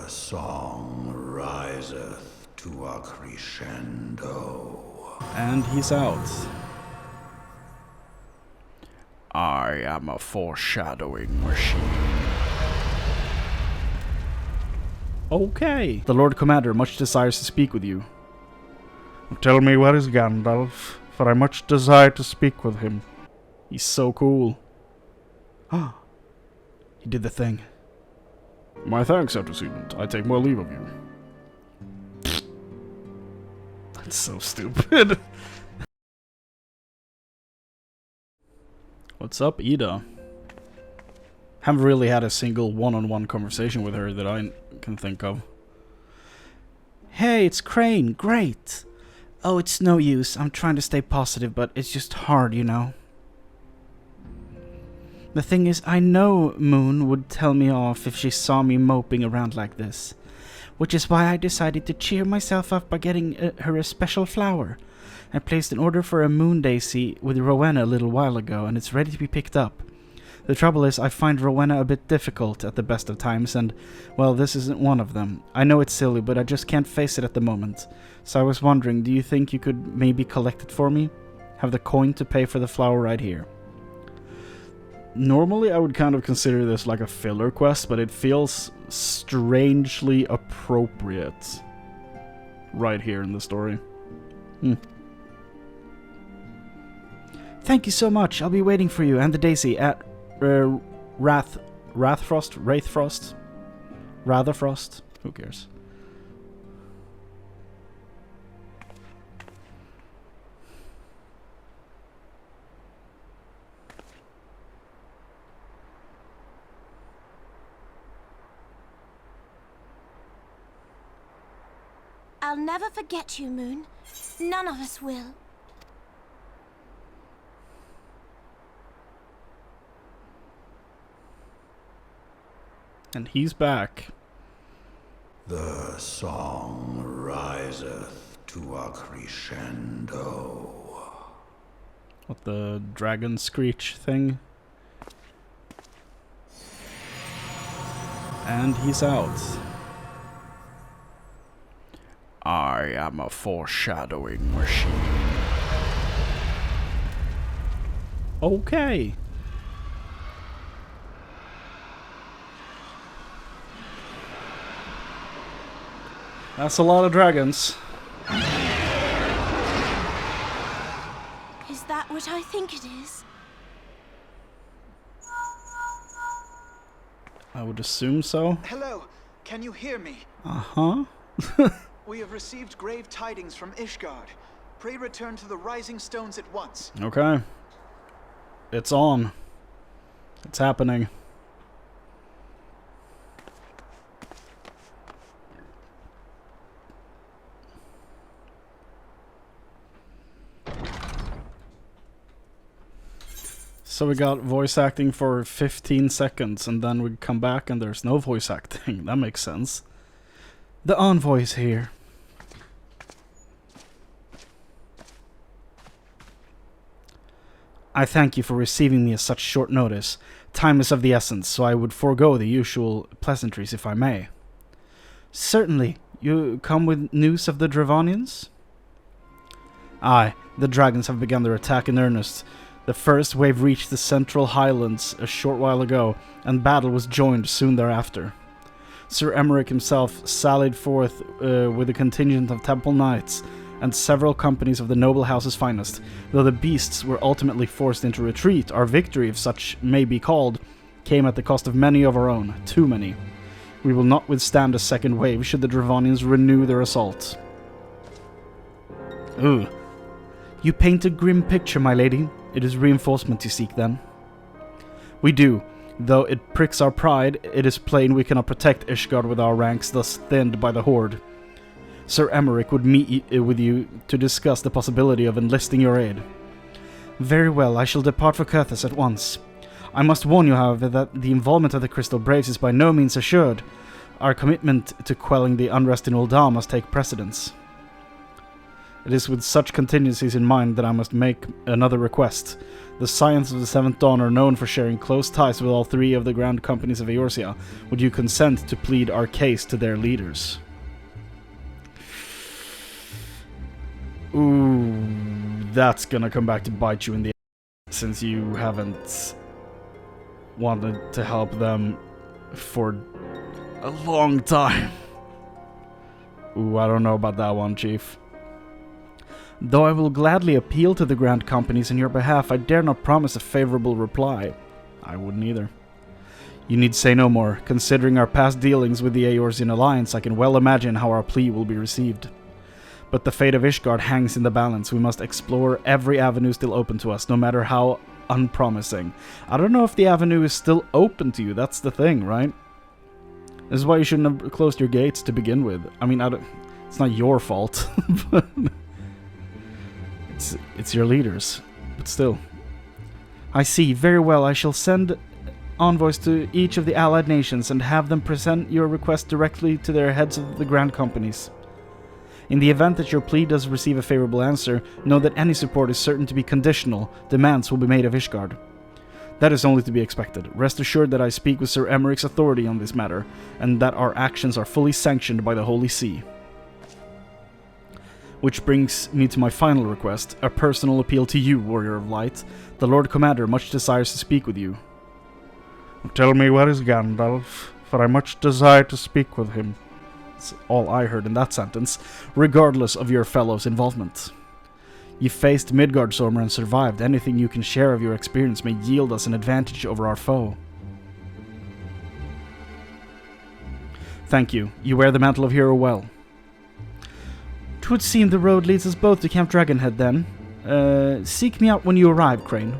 song riseth to a crescendo. And he's out. I am a foreshadowing machine. Okay. The Lord Commander much desires to speak with you. Tell me where is Gandalf, for I much desire to speak with him. He's so cool. Ah, he did the thing. My thanks, antecedent. I take my leave of you. That's so stupid. What's up, Ida? Haven't really had a single one-on-one conversation with her that I can think of. Hey, it's Chrane. Great. Oh, it's no use. I'm trying to stay positive, but it's just hard, you know. The thing is, I know Moon would tell me off if she saw me moping around like this. Which is why I decided to cheer myself up by getting her a special flower. I placed an order for a moon daisy with Rowena a little while ago, and it's ready to be picked up. The trouble is, I find Rowena a bit difficult at the best of times, and, well, this isn't one of them. I know it's silly, but I just can't face it at the moment. So I was wondering, do you think you could maybe collect it for me? Have the coin to pay for the flower right here. Normally, I would kind of consider this like a filler quest, but it feels strangely appropriate right here in the story. Thank you so much. I'll be waiting for you and the daisy at Wrathfrost? Ratherfrost? Who cares? I'll never forget you, Moon. None of us will. And he's back. The song riseth to a crescendo. What, the dragon screech thing? And he's out. I am a foreshadowing machine. Okay. That's a lot of dragons. Is that what I think it is? I would assume so. Hello, can you hear me? Uh-huh. We have received grave tidings from Ishgard. Pray return to the Rising Stones at once. Okay. It's on. It's happening. So we got voice acting for 15 seconds, and then we come back and there's no voice acting. That makes sense. The envoy's here. I thank you for receiving me at such short notice. Time is of the essence, so I would forego the usual pleasantries if I may. Certainly. You come with news of the Dravonians? Aye, the dragons have begun their attack in earnest. The first wave reached the central highlands a short while ago, and battle was joined soon thereafter. Sir Emmerich himself sallied forth with a contingent of temple knights and several companies of the noble house's finest. Though the beasts were ultimately forced into retreat, our victory, if such may be called, came at the cost of many of our own, too many. We will not withstand a second wave should the Dravonians renew their assault. Ugh. You paint a grim picture, my lady. It is reinforcement you seek, then? We do. Though it pricks our pride, it is plain we cannot protect Ishgard with our ranks thus thinned by the Horde. Sir Emmerich would meet with you to discuss the possibility of enlisting your aid. Very well, I shall depart for Kurthus at once. I must warn you, however, that the involvement of the Crystal Braves is by no means assured. Our commitment to quelling the unrest in Uldar must take precedence. It is with such contingencies in mind that I must make another request. The Scions of the Seventh Dawn are known for sharing close ties with all three of the grand companies of Eorzea. Would you consent to plead our case to their leaders? Ooh, that's gonna come back to bite you in the ass, since you haven't wanted to help them for a long time. Ooh, I don't know about that one, Chief. Though I will gladly appeal to the grand companies in your behalf, I dare not promise a favorable reply. I wouldn't either. You need say no more. Considering our past dealings with the Eorzean Alliance, I can well imagine how our plea will be received. But the fate of Ishgard hangs in the balance. We must explore every avenue still open to us, no matter how unpromising. I don't know if the avenue is still open to you, that's the thing, right? This is why you shouldn't have closed your gates to begin with. I mean, it's not your fault, but it's your leaders. But still. I see. Very well. I shall send envoys to each of the allied nations and have them present your request directly to their heads of the grand companies. In the event that your plea does receive a favorable answer, know that any support is certain to be conditional. Demands will be made of Ishgard. That is only to be expected. Rest assured that I speak with Sir Emmeric's authority on this matter, and that our actions are fully sanctioned by the Holy See. Which brings me to my final request, a personal appeal to you, Warrior of Light. The Lord Commander much desires to speak with you. Tell me where is Gandalf, for I much desire to speak with him. That's all I heard in that sentence, regardless of your fellow's involvement. You faced Midgardsormr and survived. Anything you can share of your experience may yield us an advantage over our foe. Thank you. You wear the mantle of hero well. 'Twould seem the road leads us both to Camp Dragonhead then. Seek me out when you arrive, Chrane.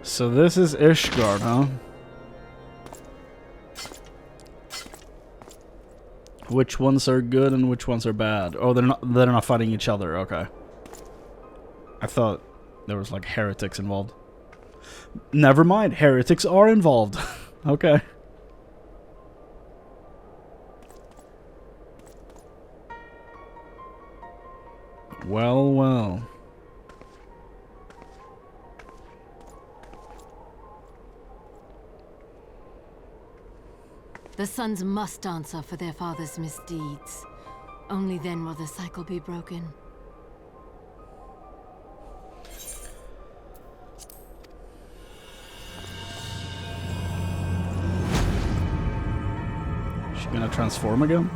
So this is Ishgard, huh? Which ones are good and which ones are bad? Oh, they're not fighting each other. Okay. I thought there was like heretics involved. Never mind, heretics are involved. Okay. Well, well. The sons must answer for their father's misdeeds. Only then will the cycle be broken. Is she gonna transform again?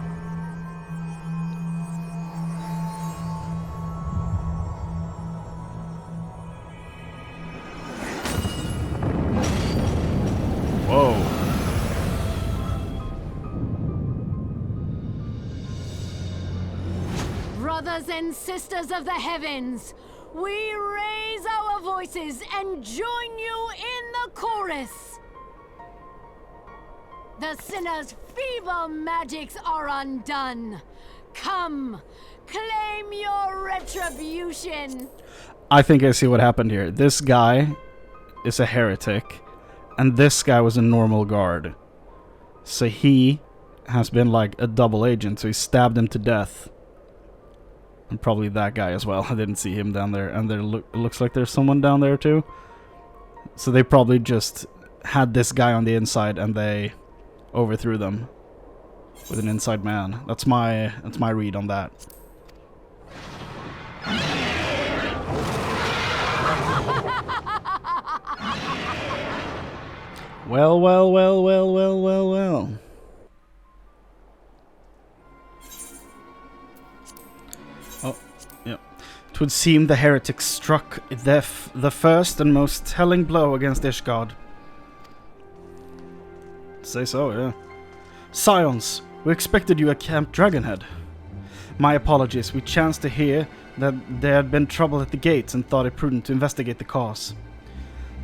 Whoa. Brothers and sisters of the heavens, we raise our voices and join you in the chorus. The sinner's feeble magics are undone. Come, claim your retribution. I think I see what happened here. This guy is a heretic, and this guy was a normal guard. So he has been like a double agent, so he stabbed him to death. And probably that guy as well. I didn't see him down there. And there looks like there's someone down there too. So they probably just had this guy on the inside and they overthrew them with an inside man. That's my read on that. Well, well, well, well, well, well, well. Oh, yeah. It would seem the heretics struck the first and most telling blow against Ishgard. Say so, yeah. Scions, we expected you at Camp Dragonhead. My apologies. We chanced to hear that there had been trouble at the gates and thought it prudent to investigate the cause.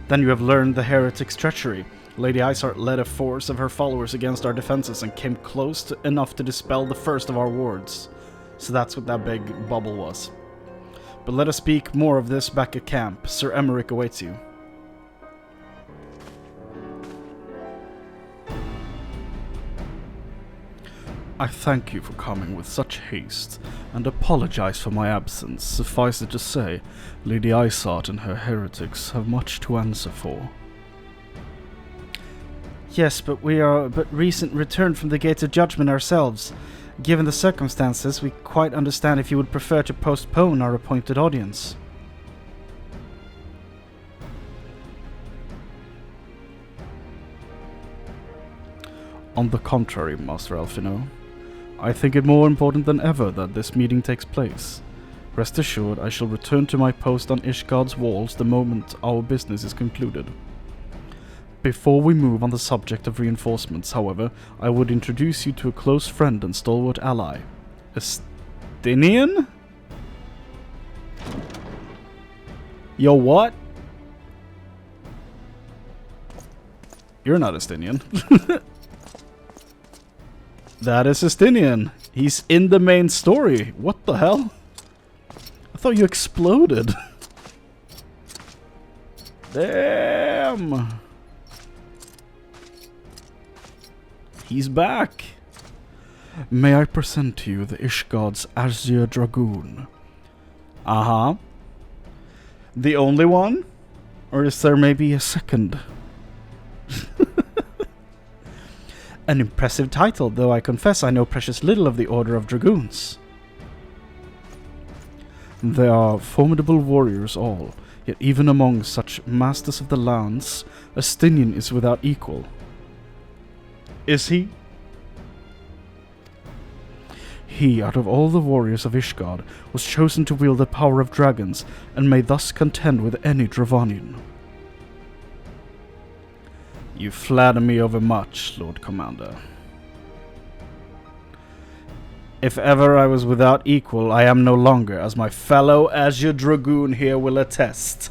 Then you have learned the heretic's treachery. Lady Isart led a force of her followers against our defenses and came close enough to dispel the first of our wards. So that's what that big bubble was. But let us speak more of this back at camp. Sir Emmerich awaits you. I thank you for coming with such haste, and apologize for my absence. Suffice it to say, Lady Isart and her heretics have much to answer for. Yes, but we are but recent returned from the Gates of Judgment ourselves. Given the circumstances, we quite understand if you would prefer to postpone our appointed audience. On the contrary, Master Alphino, I think it more important than ever that this meeting takes place. Rest assured, I shall return to my post on Ishgard's walls the moment our business is concluded. Before we move on the subject of reinforcements, however, I would introduce you to a close friend and stalwart ally. Estinian? Yo, what? You're not Estinian. That is Estinian. He's in the main story. What the hell? I thought you exploded. Damn. He's back. May I present to you the Ishgard's Azure Dragoon? Uh-huh. The only one? Or is there maybe a second? An impressive title, though I confess I know precious little of the Order of Dragoons. They are formidable warriors all, yet even among such masters of the lance, Estinian is without equal. Is he? He, out of all the warriors of Ishgard, was chosen to wield the power of dragons, and may thus contend with any Dravanian. You flatter me overmuch, Lord Commander. If ever I was without equal, I am no longer, as my fellow Azure Dragoon here will attest.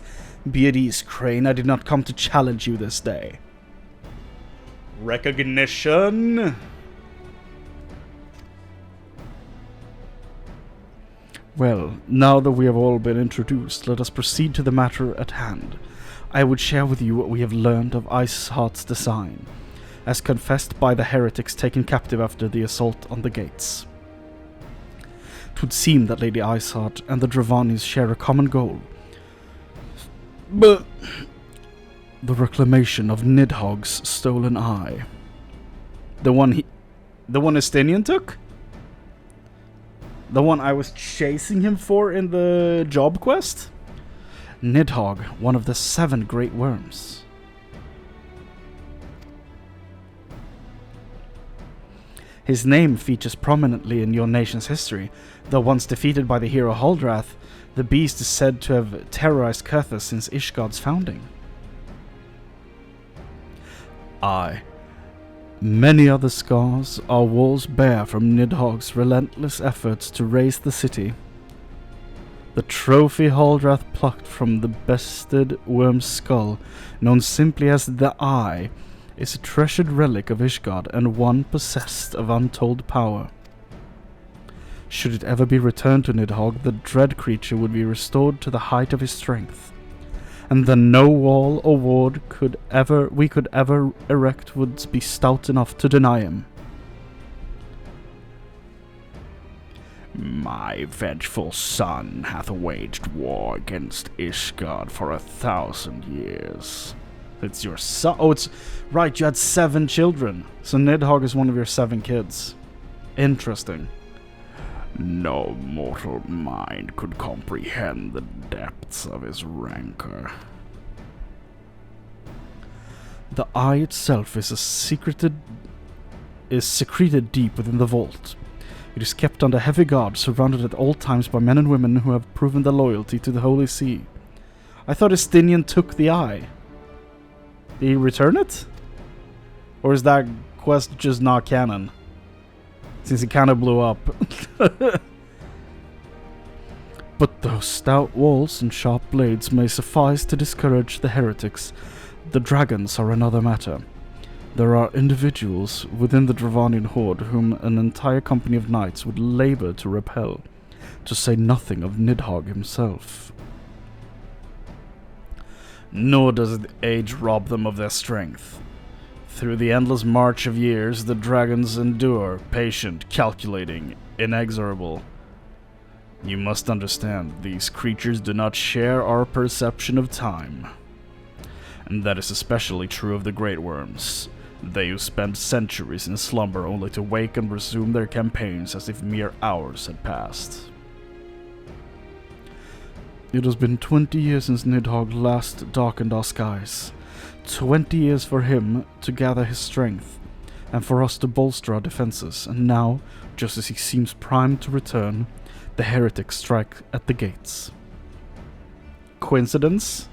Be at ease, Chrane, I did not come to challenge you this day. Recognition! Well, now that we have all been introduced, let us proceed to the matter at hand. I would share with you what we have learned of Iceheart's design, as confessed by the heretics taken captive after the assault on the gates. 'Twould seem that Lady Iceheart and the Dravanis share a common goal. But the reclamation of Nidhogg's stolen eye. the one Estinian took? The one I was chasing him for in the job quest? Nidhogg, one of the 7 great worms. His name features prominently in your nation's history, though once defeated by the hero Haldrath, the beast is said to have terrorized Kurthas since Ishgard's founding. Aye. Many other scars our walls bear from Nidhogg's relentless efforts to raise the city. The trophy Haldrath plucked from the bested worm's skull, known simply as the Eye, is a treasured relic of Ishgard and one possessed of untold power. Should it ever be returned to Nidhogg, the dread creature would be restored to the height of his strength, and then no wall or ward we could ever erect would be stout enough to deny him. My vengeful son hath waged war against Ishgard for 1,000 years. It's your son. Oh, it's right. You had 7 children. So Nidhogg is one of your 7 kids. Interesting. No mortal mind could comprehend the depths of his rancor. The eye itself is secreted deep within the vault. It is kept under heavy guard, surrounded at all times by men and women who have proven their loyalty to the Holy See. I thought Estinian took the eye. Did he return it? Or is that quest just not canon? Since it kind of blew up. But though stout walls and sharp blades may suffice to discourage the heretics, the dragons are another matter. There are individuals within the Dravanian horde whom an entire company of knights would labor to repel, to say nothing of Nidhogg himself. Nor does age rob them of their strength. Through the endless march of years, the dragons endure, patient, calculating, inexorable. You must understand, these creatures do not share our perception of time. And that is especially true of the great worms. They who spend centuries in slumber only to wake and resume their campaigns as if mere hours had passed. It has been 20 years since Nidhogg last darkened our skies. 20 years for him to gather his strength, and for us to bolster our defenses, and now, just as he seems primed to return, the heretics strike at the gates. Coincidence?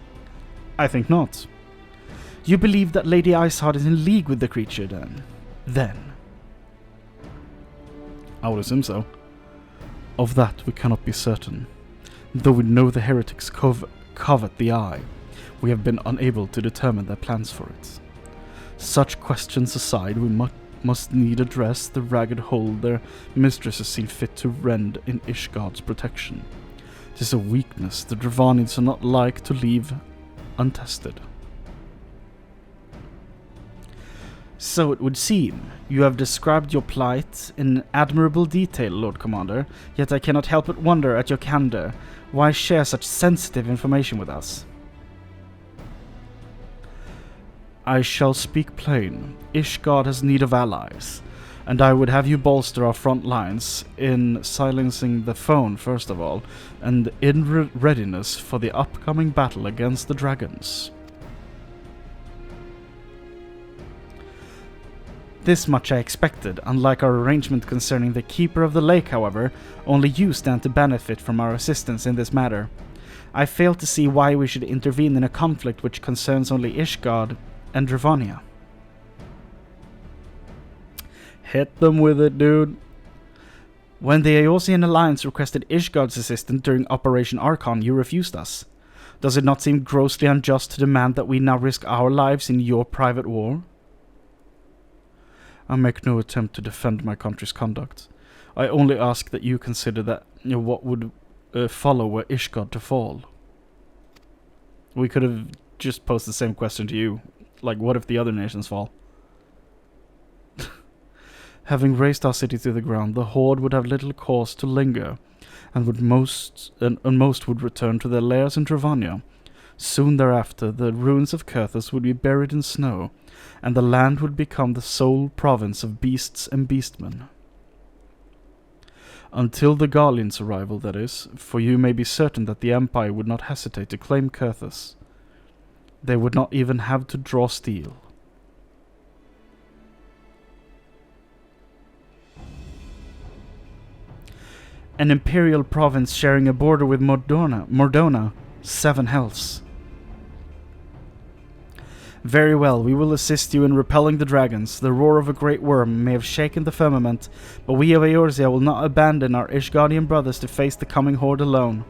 I think not. You believe that Lady Iceheart is in league with the creature, then? I would assume so. Of that we cannot be certain. Though we know the heretics covet the eye, we have been unable to determine their plans for it. Such questions aside, we must need address the ragged hole their mistresses seem fit to rend in Ishgard's protection. 'Tis a weakness the Dravanians are not like to leave untested. So it would seem. You have described your plight in admirable detail, Lord Commander, yet I cannot help but wonder at your candor. Why share such sensitive information with us? I shall speak plain. Ishgard has need of allies, and I would have you bolster our front lines in silencing the phone, first of all, and in readiness for the upcoming battle against the dragons. This much I expected. Unlike our arrangement concerning the Keeper of the Lake, however, only you stand to benefit from our assistance in this matter. I fail to see why we should intervene in a conflict which concerns only Ishgard and Dravania. Hit them with it, dude. When the Eosian Alliance requested Ishgard's assistance during Operation Archon, you refused us. Does it not seem grossly unjust to demand that we now risk our lives in your private war? I make no attempt to defend my country's conduct. I only ask that you consider that what would follow were Ishgard to fall. We could have just posed the same question to you. Like, what if the other nations fall? Having razed our city to the ground, the Horde would have little cause to linger, and most would return to their lairs in Dravania. Soon thereafter, the ruins of Kurthus would be buried in snow, and the land would become the sole province of beasts and beastmen. Until the Garleans' arrival, that is, for you may be certain that the Empire would not hesitate to claim Kurthus. They would not even have to draw steel. An imperial province sharing a border with Mordona, 7 hells. Very well, we will assist you in repelling the dragons. The roar of a great worm may have shaken the firmament, but we of Eorzea will not abandon our Ishgardian brothers to face the coming horde alone.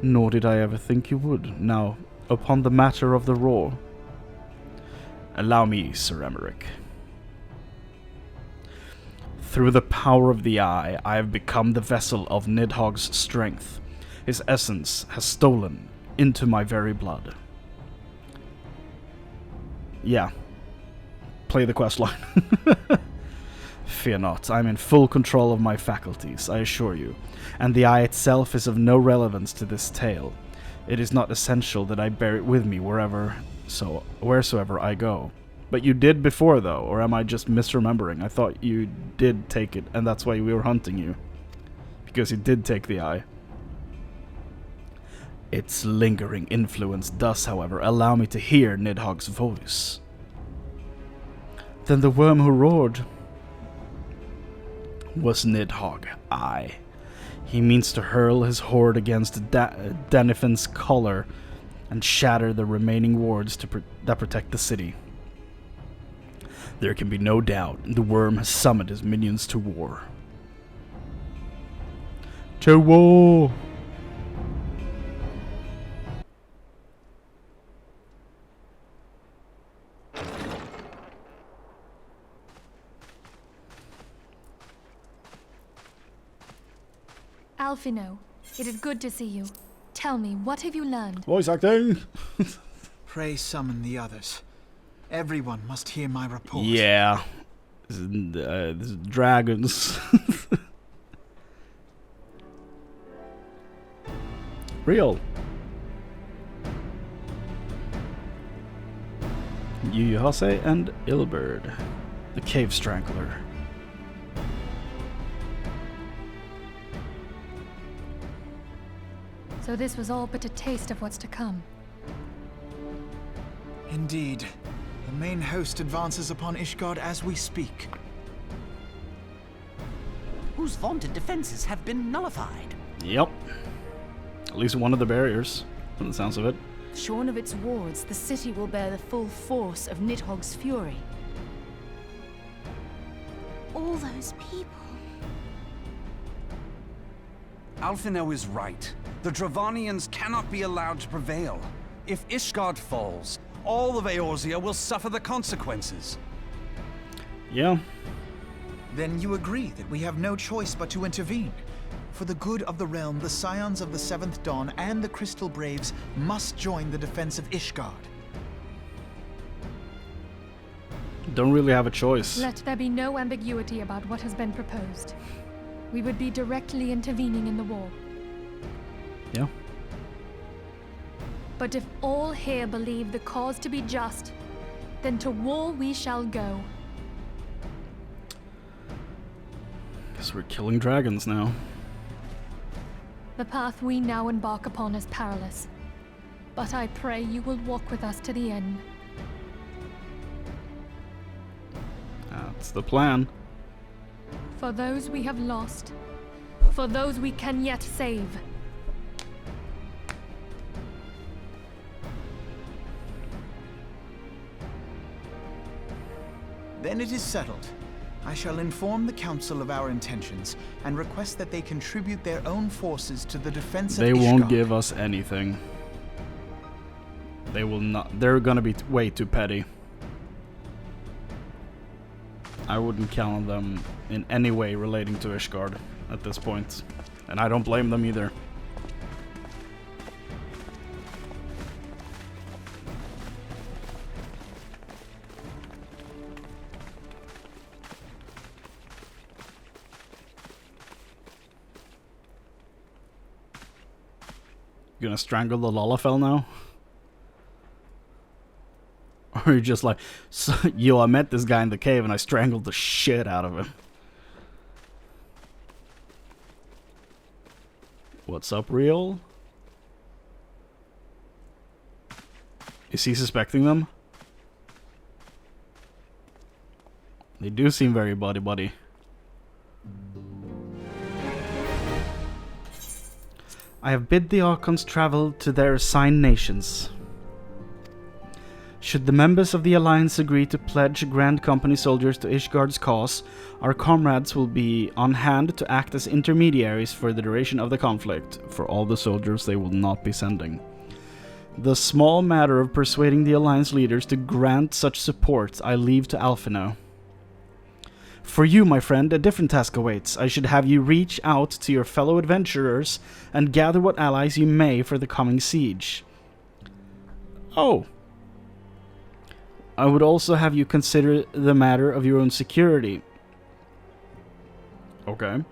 Nor did I ever think you would. Now, upon the matter of the roar. Allow me, Sir Emmerich. Through the power of the Eye, I have become the vessel of Nidhogg's strength. His essence has stolen into my very blood. Yeah. Play the questline. Fear not, I am in full control of my faculties, I assure you, and the Eye itself is of no relevance to this tale. It is not essential that I bear it with me wheresoever I go. But you did before, though, or am I just misremembering? I thought you did take it, and that's why we were hunting you. Because you did take the Eye. Its lingering influence does, however, allow me to hear Nidhogg's voice. Then the worm who roared was Nidhogg, aye. He means to hurl his horde against Danifin's collar and shatter the remaining wards that protect the city. There can be no doubt the worm has summoned his minions to war. To war! Alphino, it is good to see you. Tell me, what have you learned? Voice acting! Pray summon the others. Everyone must hear my report. Yeah. This is dragons. Real. Yuyahase and Ilberd. The Cave Strangler. So this was all but a taste of what's to come. Indeed. The main host advances upon Ishgard as we speak. Whose vaunted defenses have been nullified. Yep. At least one of the barriers, from the sounds of it. Shorn of its wards, the city will bear the full force of Nidhogg's fury. All those people. Alphino is right. The Dravanians cannot be allowed to prevail. If Ishgard falls, all of Eorzea will suffer the consequences. Yeah. Then you agree that we have no choice but to intervene. For the good of the realm, the Scions of the Seventh Dawn and the Crystal Braves must join the defense of Ishgard. Don't really have a choice. Let there be no ambiguity about what has been proposed. We would be directly intervening in the war. Yeah. But if all here believe the cause to be just, then to war we shall go. Guess we're killing dragons now. The path we now embark upon is perilous, but I pray you will walk with us to the end. That's the plan. For those we have lost, for those we can yet save. Then it is settled. I shall inform the Council of our intentions and request that they contribute their own forces to the defense of Ishgard. They won't give us anything. They will not. They're gonna be way too petty. I wouldn't count on them in any way relating to Ishgard at this point. And I don't blame them either. You gonna strangle the Lalafell now? Or you're just like, so, yo, I met this guy in the cave and I strangled the shit out of him. What's up, Real? Is he suspecting them? They do seem very buddy-buddy. I have bid the Archons travel to their assigned nations. Should the members of the Alliance agree to pledge Grand Company soldiers to Ishgard's cause, our comrades will be on hand to act as intermediaries for the duration of the conflict. For all the soldiers they will not be sending. The small matter of persuading the Alliance leaders to grant such support I leave to Alphino. For you, my friend, a different task awaits. I should have you reach out to your fellow adventurers and gather what allies you may for the coming siege. Oh. I would also have you consider the matter of your own security. Okay.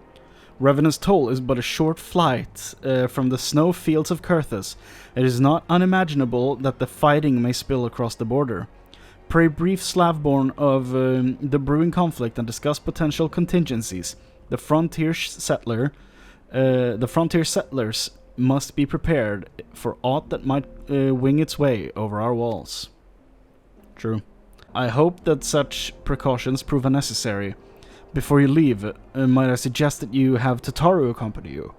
Revenant's Toll is but a short flight from the snow fields of Kurthus. It is not unimaginable that the fighting may spill across the border. Pray brief Slavborn of the brewing conflict and discuss potential contingencies. The frontier settlers must be prepared for aught that might wing its way over our walls. True. I hope that such precautions prove unnecessary. Before you leave, might I suggest that you have Tataru accompany you?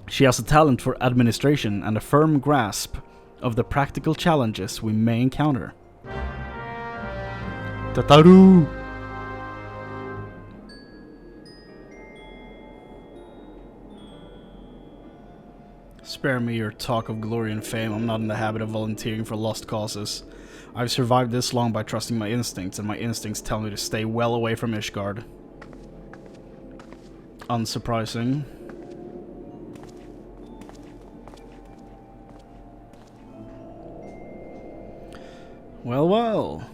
She has a talent for administration and a firm grasp of the practical challenges we may encounter. Tataru! Spare me your talk of glory and fame. I'm not in the habit of volunteering for lost causes. I've survived this long by trusting my instincts, and my instincts tell me to stay well away from Ishgard. Unsurprising. Well, well.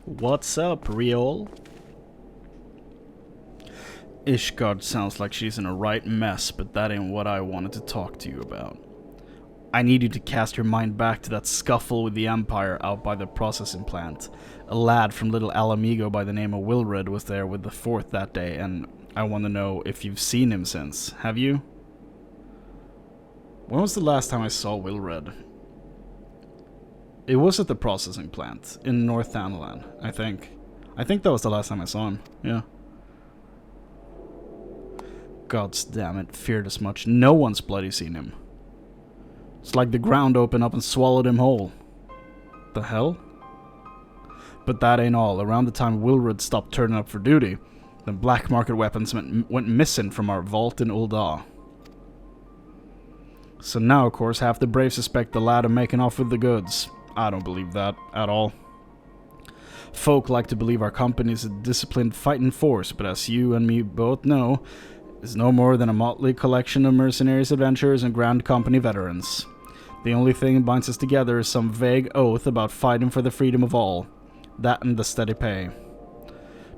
What's up, Riol? Ishgard sounds like she's in a right mess, but that ain't what I wanted to talk to you about. I need you to cast your mind back to that scuffle with the Empire out by the processing plant. A lad from Little Alamigo by the name of Wilred was there with the Fourth that day, and I want to know if you've seen him since. Have you? When was the last time I saw Wilred? It was at the processing plant in North Thanalan, I think. I think that was the last time I saw him, yeah. Gods damn it, feared as much. No one's bloody seen him. It's like the ground opened up and swallowed him whole. The hell? But that ain't all. Around the time Wilred stopped turning up for duty, the black market weapons went missing from our vault in Ul'dah. So now, of course, half the brave suspect the lad of making off with the goods. I don't believe that at all. Folk like to believe our company is a disciplined fighting force, but as you and me both know, is no more than a motley collection of mercenaries, adventurers, and Grand Company veterans. The only thing that binds us together is some vague oath about fighting for the freedom of all. That and the steady pay.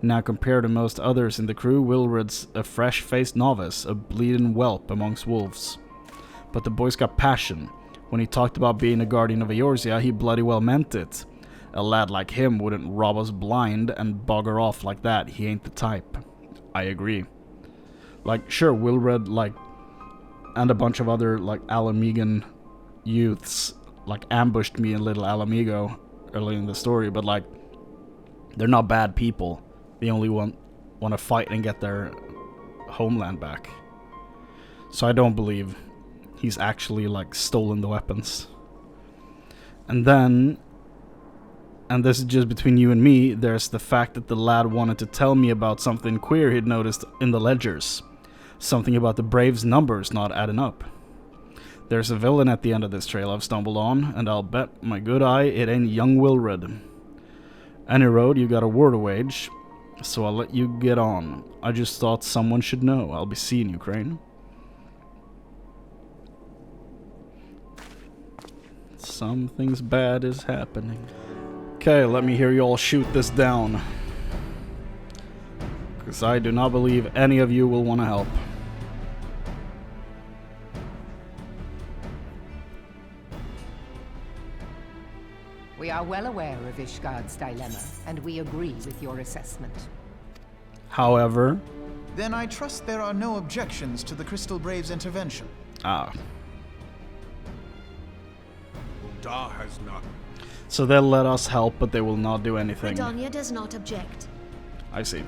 Now compared to most others in the crew, Wilred's a fresh-faced novice, a bleeding whelp amongst wolves. But the boy's got passion. When he talked about being a guardian of Eorzea, he bloody well meant it. A lad like him wouldn't rob us blind and bugger off like that. He ain't the type. I agree. Like, sure, Wilred, like, and a bunch of other, like, Alamigan youths, like, ambushed me in Little Alamigo early in the story, but, like, they're not bad people. They only want to fight and get their homeland back. So I don't believe he's actually, like, stolen the weapons. And then, and this is just between you and me, there's the fact that the lad wanted to tell me about something queer he'd noticed in the ledgers. Something about the Braves' numbers not adding up. There's a villain at the end of this trail I've stumbled on, and I'll bet my good eye it ain't young Wilred. Any road, you got a war to wage, so I'll let you get on. I just thought someone should know. I'll be seeing you, Chrane. Something's bad is happening. Okay, let me hear you all shoot this down. Because I do not believe any of you will want to help. We are well aware of Ishgard's dilemma, and we agree with your assessment. However... Then I trust there are no objections to the Crystal Braves' intervention. Ah. Ul'dah has not. So they'll let us help, but they will not do anything. Fredonia does not object. I see.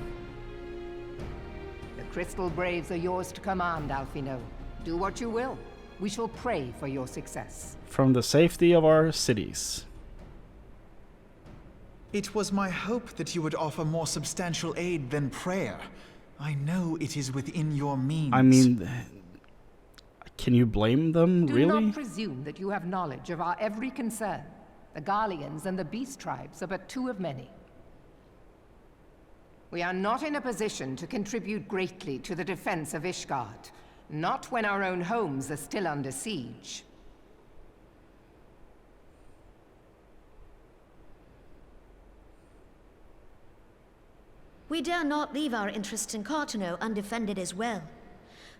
The Crystal Braves are yours to command, Alphino. Do what you will. We shall pray for your success. From the safety of our cities. It was my hope that you would offer more substantial aid than prayer. I know it is within your means. I mean, can you blame them, really? Do not presume that you have knowledge of our every concern. The Garleans and the Beast Tribes are but two of many. We are not in a position to contribute greatly to the defense of Ishgard. Not when our own homes are still under siege. We dare not leave our interests in Cartano undefended as well.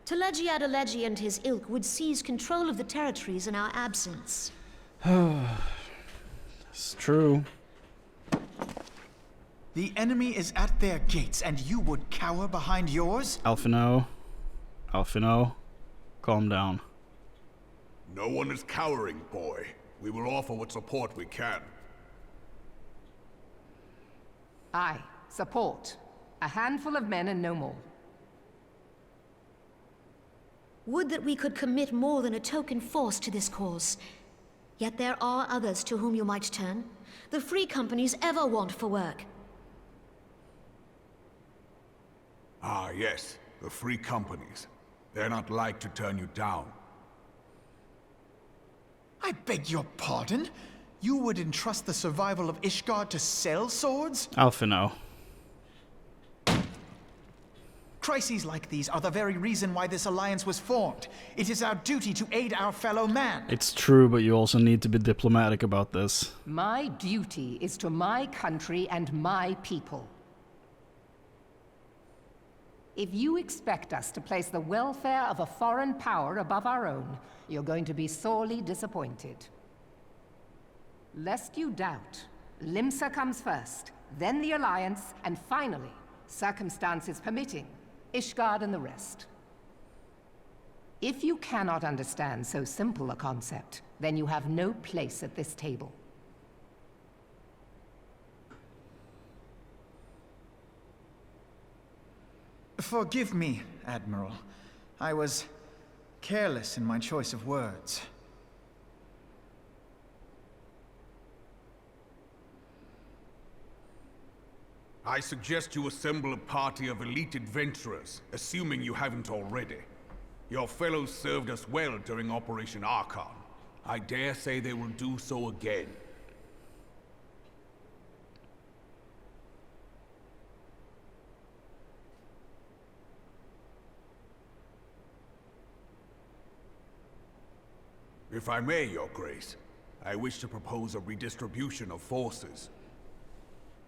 Telegi Adalegi and his ilk would seize control of the territories in our absence. It's true. The enemy is at their gates, and you would cower behind yours? Alphino. Alphino. Calm down. No one is cowering, boy. We will offer what support we can. Aye. Support. A handful of men and no more. Would that we could commit more than a token force to this cause. Yet there are others to whom you might turn. The free companies ever want for work. Ah, yes. The free companies. They're not like to turn you down. I beg your pardon? You would entrust the survival of Ishgard to sell swords? Alphino. Crises like these are the very reason why this alliance was formed. It is our duty to aid our fellow man. It's true, but you also need to be diplomatic about this. My duty is to my country and my people. If you expect us to place the welfare of a foreign power above our own, you're going to be sorely disappointed. Lest you doubt, Limsa comes first, then the Alliance, and finally, circumstances permitting, Ishgard and the rest. If you cannot understand so simple a concept, then you have no place at this table. Forgive me, Admiral. I was careless in my choice of words. I suggest you assemble a party of elite adventurers, assuming you haven't already. Your fellows served us well during Operation Archon. I dare say they will do so again. If I may, Your Grace, I wish to propose a redistribution of forces.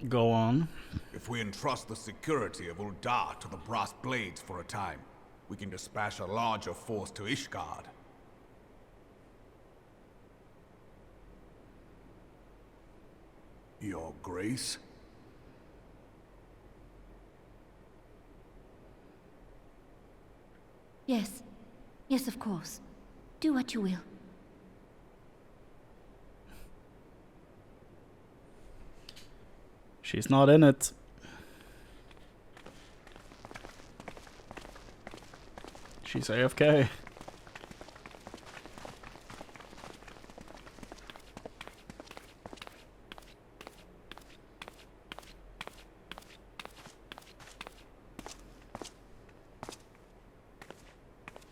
Go on. If we entrust the security of Uldar to the Brass Blades for a time, we can dispatch a larger force to Ishgard. Your Grace? Yes. Yes, of course. Do what you will. She's not in it. She's AFK.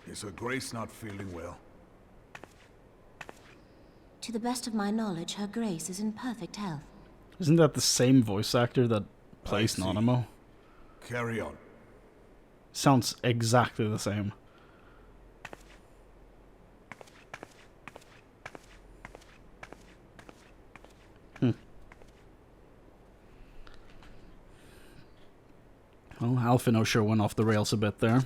Is Her Grace not feeling well? To the best of my knowledge, Her Grace is in perfect health. Isn't that the same voice actor that plays Nanamo? Carry on. Sounds exactly the same. Well, Alphino sure went off the rails a bit there.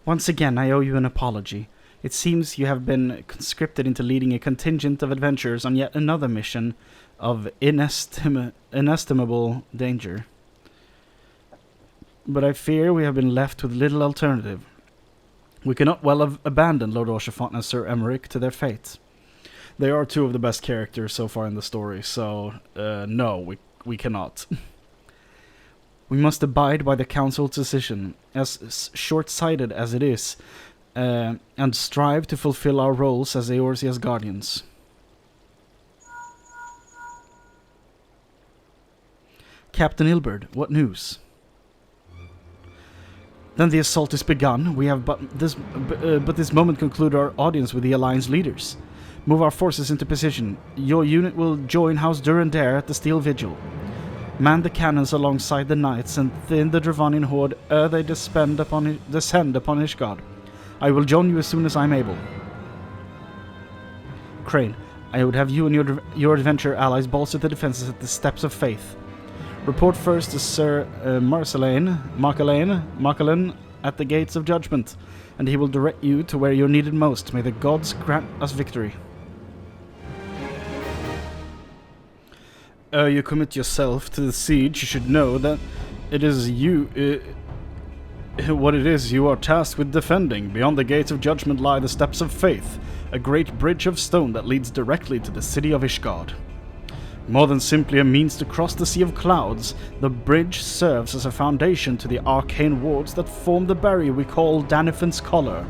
Once again, I owe you an apology. It seems you have been conscripted into leading a contingent of adventurers on yet another mission of inestimable danger. But I fear we have been left with little alternative. We cannot well have abandoned Lord Oshafont and Sir Emmerich to their fate. They are two of the best characters so far in the story, so no, we cannot. We must abide by the Council's decision, as short-sighted as it is, and strive to fulfill our roles as Eorzea's guardians. Captain Ilberd, what news? Then the assault is begun. We have but this moment conclude our audience with the Alliance leaders. Move our forces into position. Your unit will join House Durandare at the Steel Vigil. Man the cannons alongside the knights, and thin the Dravanian horde ere they descend upon Ishgard. I will join you as soon as I am able. Chrane, I would have you and your adventure allies bolster the defenses at the Steps of Faith. Report first to Sir Marcelain at the Gates of Judgment, and he will direct you to where you're needed most. May the gods grant us victory. You commit yourself to the siege, you should know that it is what it is you are tasked with defending. Beyond the Gates of Judgment lie the Steps of Faith, a great bridge of stone that leads directly to the city of Ishgard. More than simply a means to cross the Sea of Clouds, the bridge serves as a foundation to the arcane wards that form the barrier we call Danifin's Collar.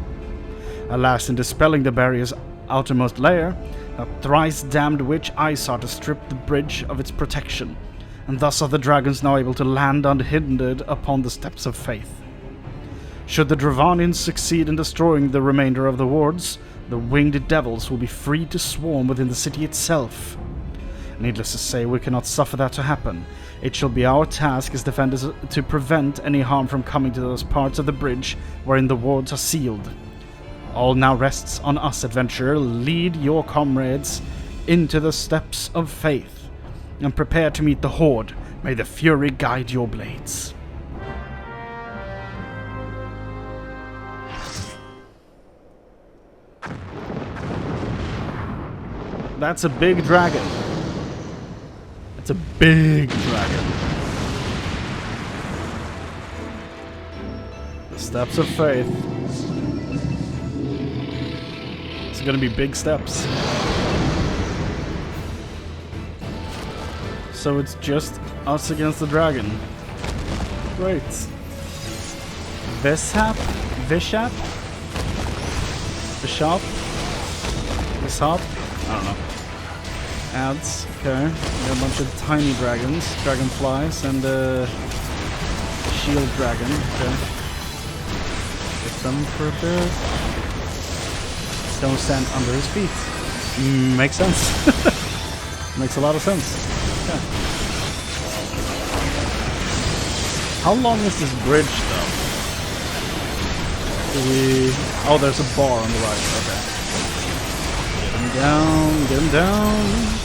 Alas, in dispelling the barrier's outermost layer, That thrice-damned witch Isart has stripped the bridge of its protection, and thus are the dragons now able to land unhindered upon the steps of faith. Should the Dravanians succeed in destroying the remainder of the wards, the winged devils will be free to swarm within the city itself. Needless to say, we cannot suffer that to happen. It shall be our task as defenders to prevent any harm from coming to those parts of the bridge wherein the wards are sealed. All now rests on us, adventurer. Lead your comrades into the steps of faith, and prepare to meet the horde. May the fury guide your blades. That's a big dragon. It's a big dragon. The steps of faith. It's gonna be big steps. So it's just us against the dragon. Great. Vishap? Vishap? Bishop? Bishop? I don't know. Ads, okay. We got a bunch of tiny dragons, dragonflies, and shield dragon, okay. Get them for a bit. Don't stand under his feet. Makes sense. Makes a lot of sense. Okay. How long is this bridge, though? Oh, there's a bar on the right, okay. Get him down, get him down.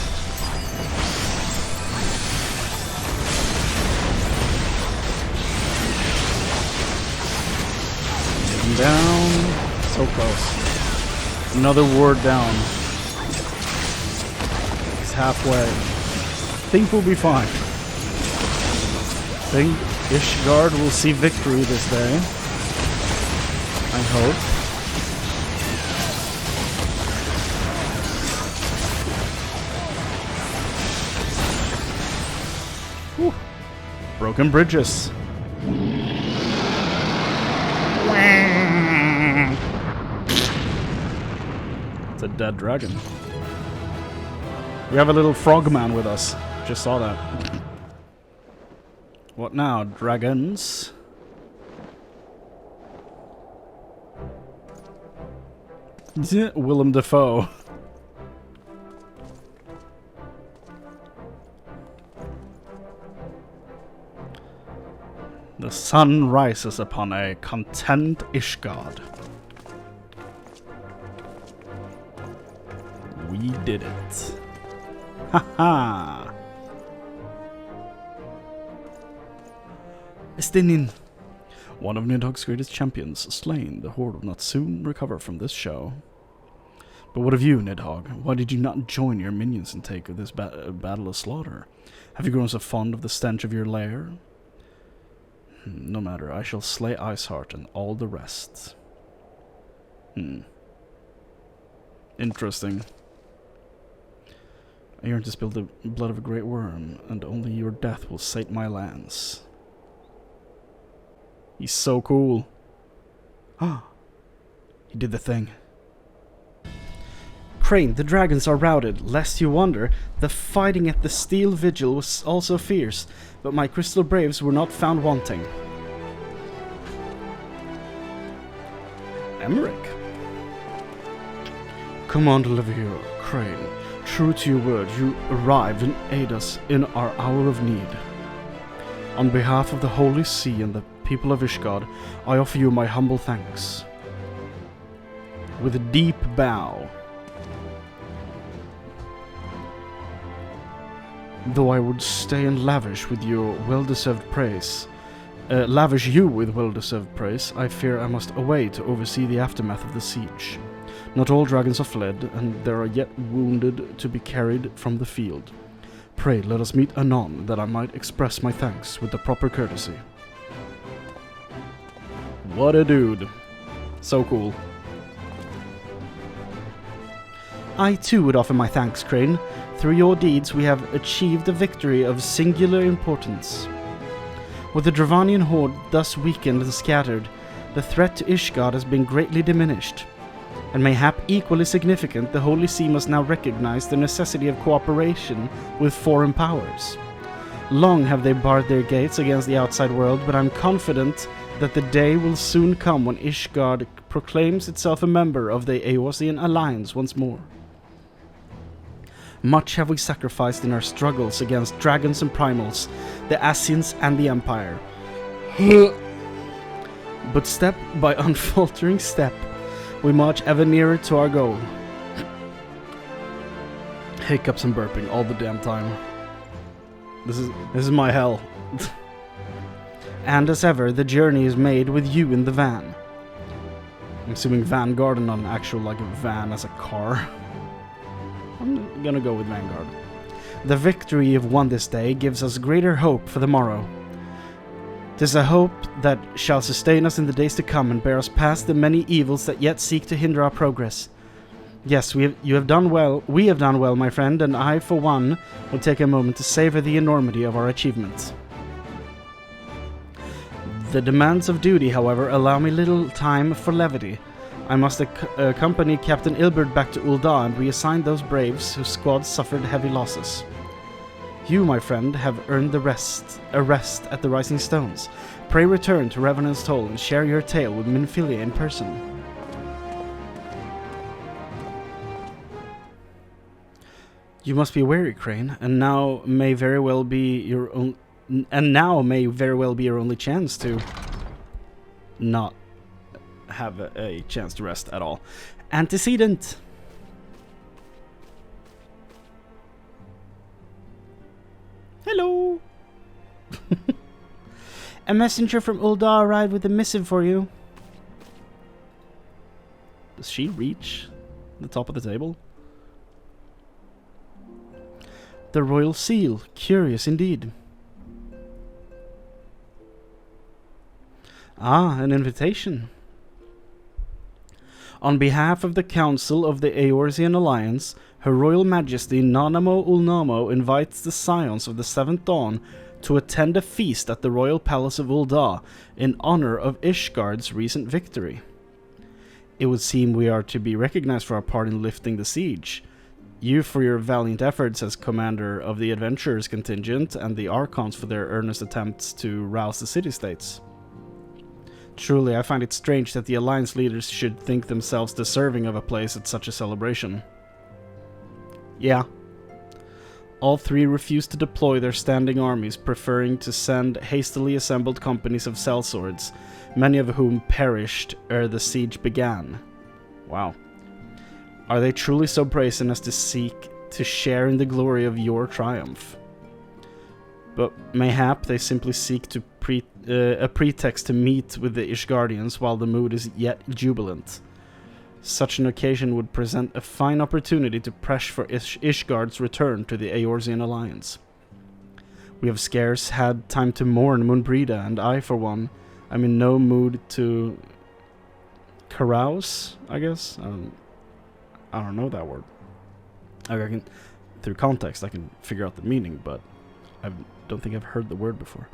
Down. So close. Another word down. He's halfway. Think we'll be fine. Think Ishgard will see victory this day. I hope. Whew. Broken bridges. It's a dead dragon. We have a little frogman with us. Just saw that. What now, dragons? Willem Dafoe. The sun rises upon a content Ishgard. We did it. Haha. Estinin. One of Nidhogg's greatest champions slain. The horde will not soon recover from this show. But what of you, Nidhogg? Why did you not join your minions and take this battle of slaughter? Have you grown so fond of the stench of your lair? No matter, I shall slay Iceheart and all the rest. Interesting. I yearn to spill the blood of a great worm, and only your death will sate my lands. He's so cool. Ah, he did the thing. Chrane, the dragons are routed. Lest you wonder, the fighting at the Steel Vigil was also fierce, but my crystal braves were not found wanting. Emmerich. Command Olivier, Chrane, true to your word, you arrived and aid us in our hour of need. On behalf of the Holy See and the people of Ishgard, I offer you my humble thanks. With a deep bow. Though I would stay and lavish you with well-deserved praise, I fear I must away to oversee the aftermath of the siege. Not all dragons are fled, and there are yet wounded to be carried from the field. Pray let us meet anon, that I might express my thanks with the proper courtesy. What a dude. So cool. I too would offer my thanks, Chrane. Through your deeds we have achieved a victory of singular importance. With the Dravanian horde thus weakened and scattered, the threat to Ishgard has been greatly diminished. And mayhap equally significant, the Holy See must now recognize the necessity of cooperation with foreign powers. Long have they barred their gates against the outside world, but I'm confident that the day will soon come when Ishgard proclaims itself a member of the Eorzean Alliance once more. Much have we sacrificed in our struggles against dragons and primals, the Ascians and the Empire. But step by unfaltering step, we march ever nearer to our goal. Hiccups and burping all the damn time. This is my hell. And as ever, the journey is made with you in the van. I'm assuming Vanguard and not an actual like a van as a car. I'm gonna go with Vanguard. The victory you've won this day gives us greater hope for the morrow. 'Tis a hope that shall sustain us in the days to come and bear us past the many evils that yet seek to hinder our progress. Yes, we have done well, my friend, and I, for one, will take a moment to savor the enormity of our achievements. The demands of duty, however, allow me little time for levity. I must accompany Captain Ilbert back to Ul'dah and reassign those braves whose squads suffered heavy losses. You, my friend, have earned a rest at the Rising Stones. Pray return to Revenant's Toll and share your tale with Minfilia in person. You must be wary, Chrane, and now may very well be your only chance to not have a chance to rest at all. Antecedent. Hello. A messenger from Ul'dah arrived with a missive for you. Does she reach the top of the table? The royal seal. Curious indeed. Ah, an invitation. On behalf of the Council of the Eorzean Alliance, Her Royal Majesty Nanamo Ulnamo invites the Scions of the Seventh Dawn to attend a feast at the Royal Palace of Ul'dah in honor of Ishgard's recent victory. It would seem we are to be recognized for our part in lifting the siege. You for your valiant efforts as commander of the Adventurers contingent, and the Archons for their earnest attempts to rouse the city-states. Truly, I find it strange that the Alliance leaders should think themselves deserving of a place at such a celebration. Yeah. All three refused to deploy their standing armies, preferring to send hastily assembled companies of sellswords, many of whom perished ere the siege began. Wow. Are they truly so brazen as to seek to share in the glory of your triumph? But mayhap they simply seek to a pretext to meet with the Ishgardians while the mood is yet jubilant. Such an occasion would present a fine opportunity to press for Ishgard's return to the Eorzean Alliance. We have scarce had time to mourn Moenbryda, and I, for one, am in no mood to carouse, I guess? I don't know that word. I reckon through context I can figure out the meaning, but I don't think I've heard the word before.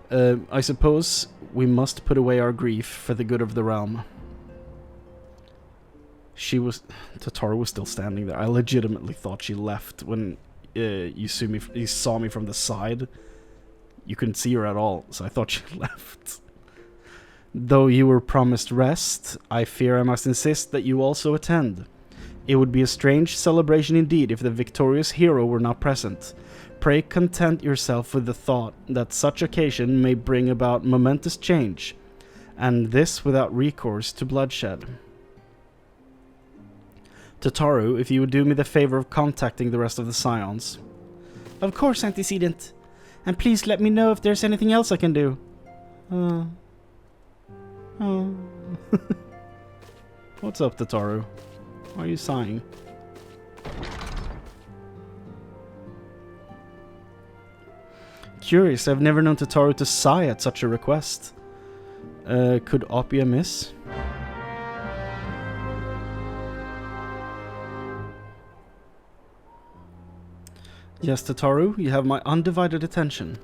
I suppose we must put away our grief for the good of the realm. Tataru was still standing there. I legitimately thought she left when you saw me from the side. You couldn't see her at all, so I thought she left. Though you were promised rest, I fear I must insist that you also attend. It would be a strange celebration indeed if the victorious hero were not present. Pray content yourself with the thought that such occasion may bring about momentous change, and this without recourse to bloodshed. Tataru, if you would do me the favor of contacting the rest of the Scions. Of course, Antecedent. And please let me know if there's anything else I can do. What's up, Tataru? Why are you sighing? Curious, I've never known Tataru to sigh at such a request. Could aught be amiss? Yes, Tataru, you have my undivided attention.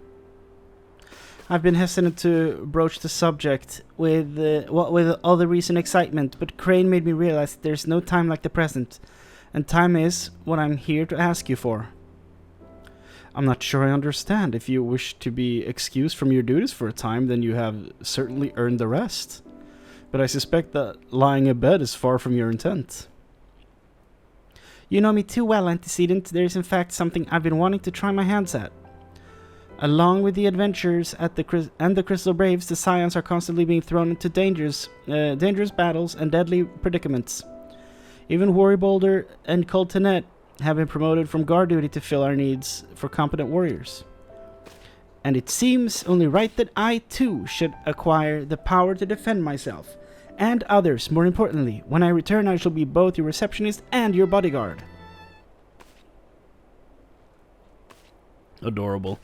I've been hesitant to broach the subject with all the recent excitement, but Chrane made me realize that there's no time like the present, and time is what I'm here to ask you for. I'm not sure I understand. If you wish to be excused from your duties for a time, then you have certainly earned the rest. But I suspect that lying abed is far from your intent. You know me too well, Antecedent. There is in fact something I've been wanting to try my hands at. Along with the adventures at the Crystal Braves, the Scions are constantly being thrown into dangerous battles and deadly predicaments. Even Worry Boulder and Coltonet have been promoted from guard duty to fill our needs for competent warriors. And it seems only right that I too should acquire the power to defend myself, and others. More importantly, when I return I shall be both your receptionist and your bodyguard. Adorable.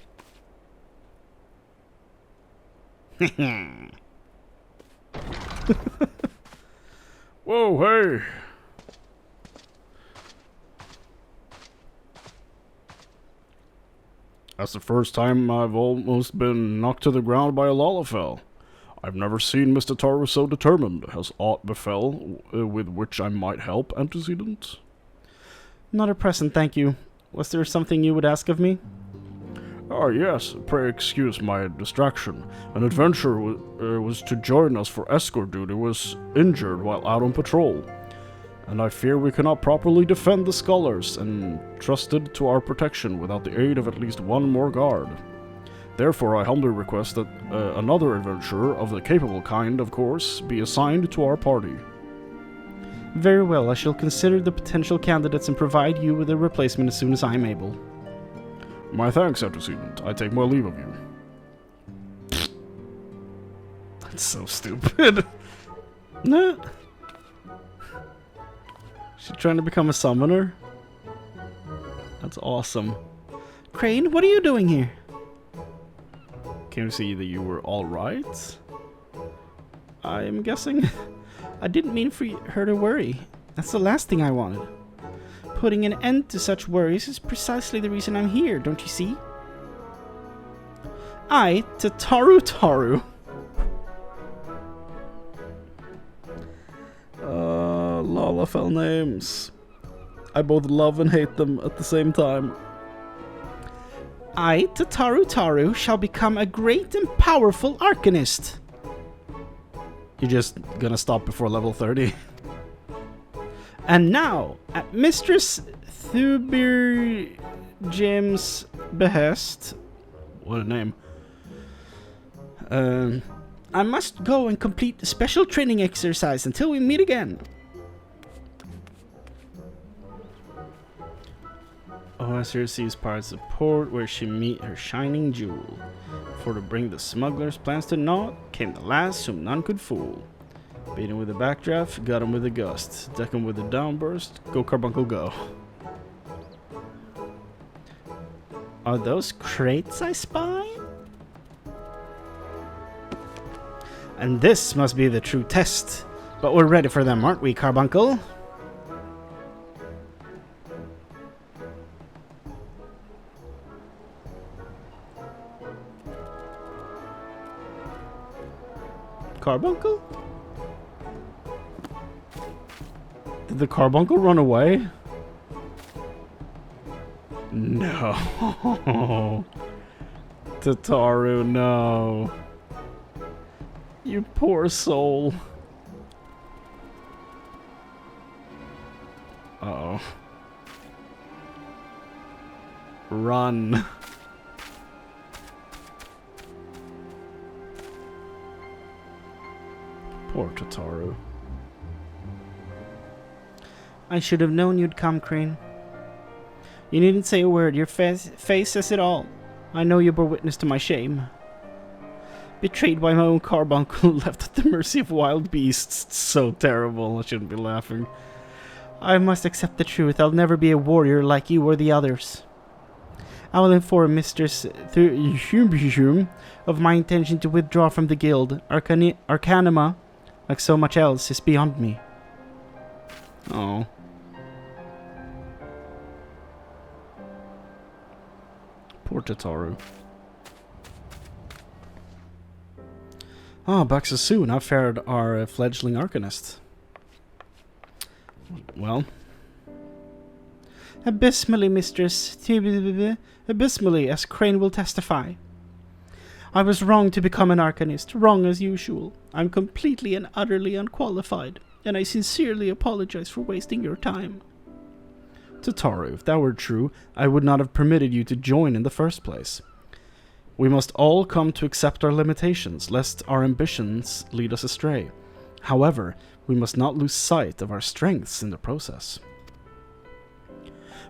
Whoa, hey! That's the first time I've almost been knocked to the ground by a Lalafell. I've never seen Mr. Taru so determined. Has aught befell with which I might help, Antecedent? Not at present, thank you. Was there something you would ask of me? Ah, yes. Pray excuse my distraction. An adventurer was to join us for escort duty was injured while out on patrol. And I fear we cannot properly defend the scholars and trusted to our protection without the aid of at least one more guard. Therefore, I humbly request that another adventurer, of the capable kind, of course, be assigned to our party. Very well, I shall consider the potential candidates and provide you with a replacement as soon as I am able. My thanks, Antecedent. I take my leave of you. That's so stupid. Nah. She trying to become a summoner? That's awesome. Chrane, what are you doing here? Can you see that you were alright? I'm guessing. I didn't mean for her to worry. That's the last thing I wanted. Putting an end to such worries is precisely the reason I'm here, don't you see? I, to Taru. Lalafell names. I both love and hate them at the same time. I, to Taru, shall become a great and powerful arcanist. You're just gonna stop before level 30? And now, at Mistress Thubirjim's behest... What a name. I must go and complete the special training exercise until we meet again. Oasis receives parts of port where she meet her shining jewel. For to bring the smuggler's plans to naught came the last whom none could fool. Beat him with a backdraft, got him with a gust. Deck him with a downburst, go carbuncle go. Are those crates I spy? And this must be the true test. But we're ready for them, aren't we, Carbuncle? Carbuncle? Did the carbuncle run away? No. Tataru, no. You poor soul. Uh-oh. Run. Poor Tataru. I should have known you'd come, Chrane. You needn't say a word. Your face says it all. I know you bore witness to my shame. Betrayed by my own carbuncle, left at the mercy of wild beasts. It's so terrible. I shouldn't be laughing. I must accept the truth. I'll never be a warrior like you or the others. I will inform Mistress Thubirjim of my intention to withdraw from the guild. Arcanima, like so much else, is beyond me. Oh. Poor Tataru. Ah, back so soon. How fared our fledgling arcanist? Well... Abysmally, mistress. Abysmally, as Chrane will testify. I was wrong to become an arcanist, wrong as usual. I'm completely and utterly unqualified, and I sincerely apologize for wasting your time. Tataru, if that were true, I would not have permitted you to join in the first place. We must all come to accept our limitations, lest our ambitions lead us astray. However, we must not lose sight of our strengths in the process.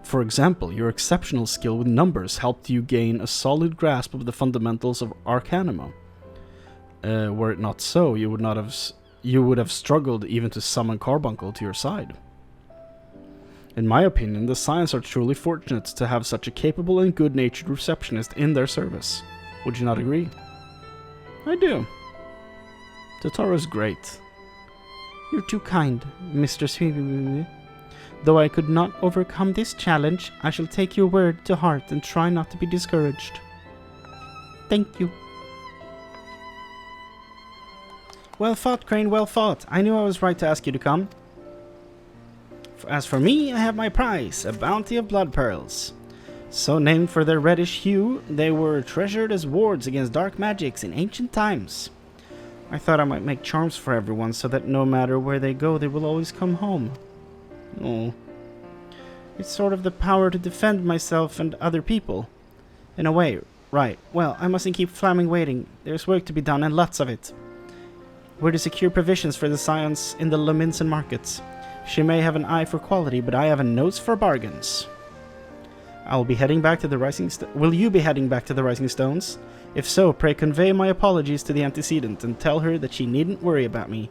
For example, your exceptional skill with numbers helped you gain a solid grasp of the fundamentals of Arcanima. Were it not so, you would have struggled even to summon Carbuncle to your side. In my opinion, the Scions are truly fortunate to have such a capable and good-natured receptionist in their service. Would you not agree? I do. Tataru's great. You're too kind, Mistress. Though I could not overcome this challenge, I shall take your word to heart and try not to be discouraged. Thank you. Well fought, Chrane, well fought. I knew I was right to ask you to come. As for me, I have my prize, a bounty of blood pearls. So named for their reddish hue, they were treasured as wards against dark magics in ancient times. I thought I might make charms for everyone so that no matter where they go, they will always come home. Oh. It's sort of the power to defend myself and other people. In a way, right. Well, I mustn't keep Flaming waiting. There's work to be done, and lots of it. We're to secure provisions for the Scions in the Lominsan markets. She may have an eye for quality, but I have a nose for bargains. I'll be heading back to the Rising Will you be heading back to the Rising Stones? If so, pray convey my apologies to the antecedent and tell her that she needn't worry about me.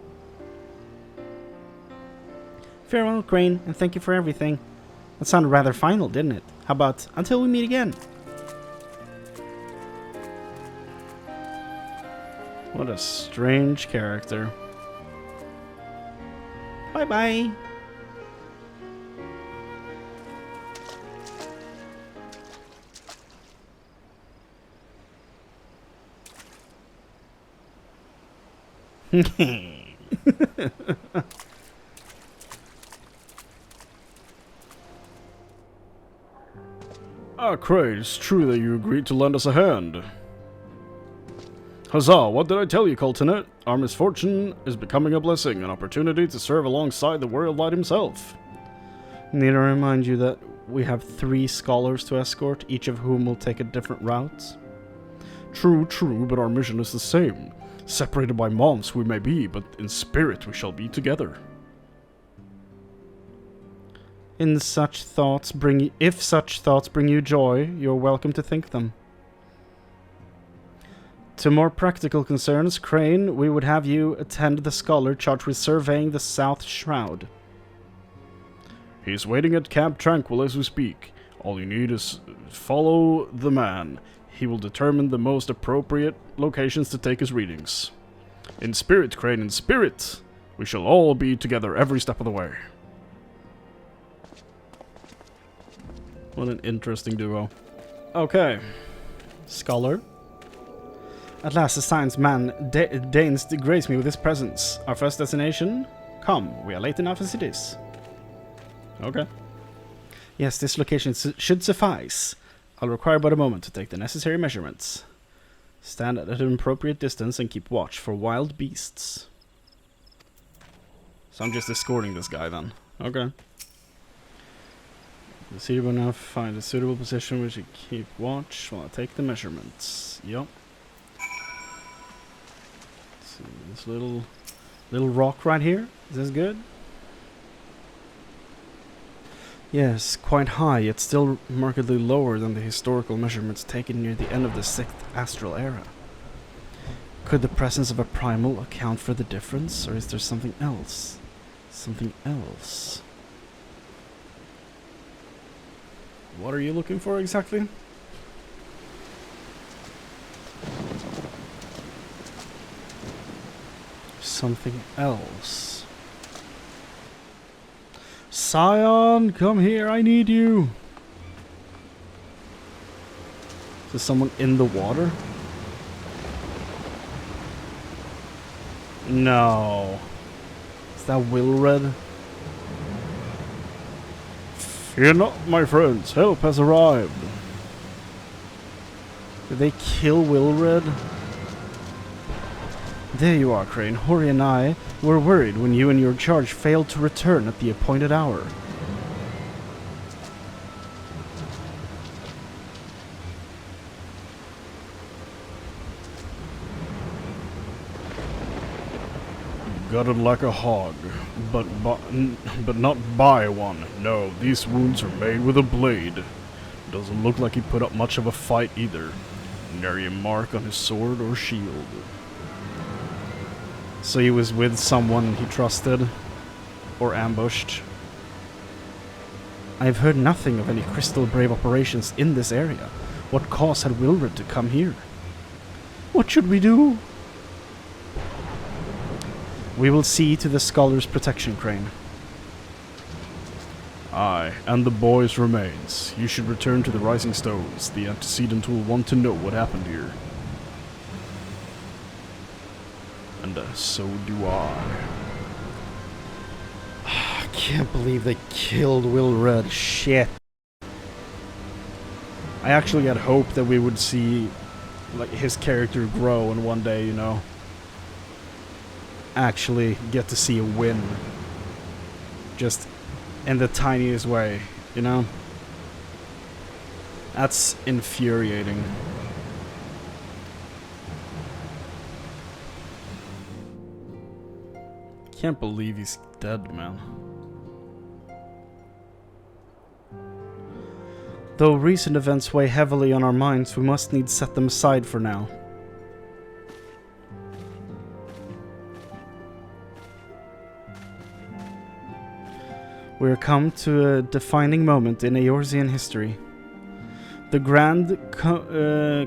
Farewell, Chrane, and thank you for everything. That sounded rather final, didn't it? How about until we meet again? What a strange character. Bye-bye. Ah, Chrane, it's true that you agreed to lend us a hand. Huzzah, what did I tell you, Coltonet? Our misfortune is becoming a blessing, an opportunity to serve alongside the Warrior Light himself. Need to remind you that we have 3 scholars to escort, each of whom will take a different route. True, but our mission is the same. Separated by months we may be, but in spirit we shall be together. If such thoughts bring you joy, you're welcome to think them. To more practical concerns, Chrane, we would have you attend the scholar charged with surveying the South Shroud. He's waiting at Camp Tranquil as we speak. All you need is follow the man. He will determine the most appropriate locations to take his readings. In spirit, Chrane, in spirit! We shall all be together every step of the way. What an interesting duo. Okay. Scholar. At last the science man deigns to grace me with his presence. Our first destination? Come, we are late enough as it is. Okay. Yes, this location should suffice. I'll require but a moment to take the necessary measurements. Stand at an appropriate distance and keep watch for wild beasts. So I'm just escorting this guy then. Okay. Suitable enough, find a suitable position where you keep watch while I take the measurements. Yup. See this little rock right here. Is this good? Yes, quite high, yet still markedly lower than the historical measurements taken near the end of the 6th astral era. Could the presence of a primal account for the difference, or is there something else? Something else? What are you looking for exactly? Something else. Scion, come here, I need you. Is someone in the water? No. Is that Wilred? Fear not, my friends. Help has arrived. Did they kill Wilred? There you are, Chrane. Hori and I were worried when you and your charge failed to return at the appointed hour. Gutted like a hog, but not by one. No, these wounds are made with a blade. Doesn't look like he put up much of a fight either. Nary a mark on his sword or shield. So he was with someone he trusted? Or ambushed? I've heard nothing of any Crystal Brave operations in this area. What cause had Wilred to come here? What should we do? We will see to the scholar's protection, Chrane. Aye, and the boy's remains. You should return to the Rising Stones. The antecedent will want to know what happened here. And so do I. I can't believe they killed Wilred. Shit. I actually had hoped that we would see like his character grow and one day, you know, actually get to see a win. Just in the tiniest way, you know? That's infuriating. Can't believe he's dead, man. Though recent events weigh heavily on our minds, we must needs set them aside for now. We are come to a defining moment in Eorzean history. The grand